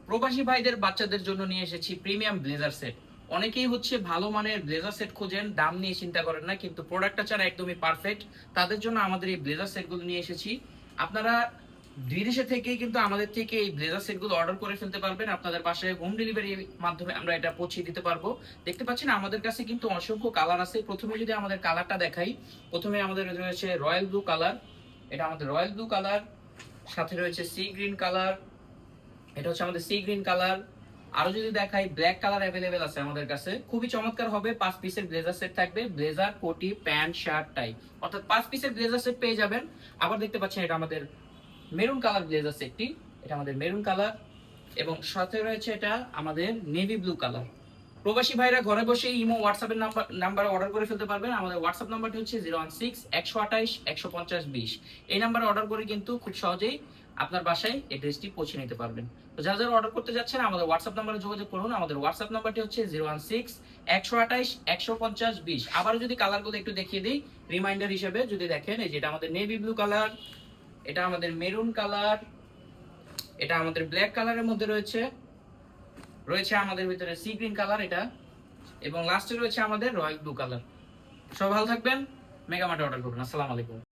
প্রবাসী ভাইদের বাচ্চাদের জন্য নিয়ে এসেছি প্রিমিয়াম ব্লেজার সেট। অনেকেই হচ্ছে ভালো মানের ব্লেজার সেট খোঁজেন, দাম নিয়ে চিন্তা করেন না, কিন্তু প্রোডাক্টটা ছাড়া একদমই পারফেক্ট। তাদের জন্য আমাদের এই ব্লেজার সেটগুলো নিয়ে এসেছি। আপনারা বিদেশে থেকেই কিন্তু আমাদের থেকে এই ব্লেজার সেটগুলো অর্ডার করে ফেলতে পারবেন। আপনাদের বাসায় হোম ডেলিভারির মাধ্যমে আমরা এটা পৌঁছে দিতে পারবো। দেখতে পাচ্ছেন আমাদের কাছে কিন্তু অসংখ্য কালার আছে। প্রথমে যদি আমাদের কালারটা দেখাই, প্রথমে আমাদের রয়েছে রয়্যাল ব্লু কালার। এটা আমাদের রয়্যাল ব্লু কালার, সাথে রয়েছে সি গ্রিন কালার। এটা হচ্ছে আমাদের সি গ্রিন কালার। আরো যদি দেখাই, ব্ল্যাক কালার অ্যাভেলেবেল আছে আমাদের কাছে। খুবই চমৎকার হবে। 5 পিসের ব্লেজার সেট থাকবে, ব্লেজার, কোটি, প্যান্ট, শার্ট, টাই, অর্থাৎ 5 পিসের ব্লেজার সেট পেয়ে যাবেন। আবার দেখতে পাচ্ছেন এটা আমাদের মেরুন কালার ব্লেজার সেটটি। এটা আমাদের মেরুন কালার, এবং সাথে রয়েছে এটা আমাদের নেভি ব্লু কালার। প্রবাসী ভাইরা ঘরে বসে ইমো হোয়াটসঅ্যাপের নাম্বারে অর্ডার করে ফেলতে পারবেন। আমাদের হোয়াটসঅ্যাপ নাম্বারটি হচ্ছে 016 128 150 20। এই নাম্বারে অর্ডার করে কিন্তু খুব সহজেই আপনার বাসায় এই ড্রেসটি পৌঁছে নিতে পারবেন। তো যারা যারা অর্ডার করতে যাচ্ছেন আমাদের হোয়াটসঅ্যাপ নাম্বারে যোগাযোগ করুন। আমাদের হোয়াটসঅ্যাপ নাম্বারটি হচ্ছে 016 128 150 20। আবারও যদি কালারগুলো একটু দেখিয়ে দিই রিমাইন্ডার হিসেবে, যদি দেখেন এই যেটা আমাদের নেভি ব্লু কালার, এটা আমাদের মেরুন কালার, এটা আমাদের ব্ল্যাক কালারের মধ্যে রয়েছে, রয়েছে আমাদের ভিতরে সি গ্রিন কালার এটা, এবং লাস্টে রয়েছে আমাদের রয়্যাল ব্লু কালার। সবাই ভালো থাকবেন, মেগামার্টে অর্ডার করুন। আসসালামু আলাইকুম।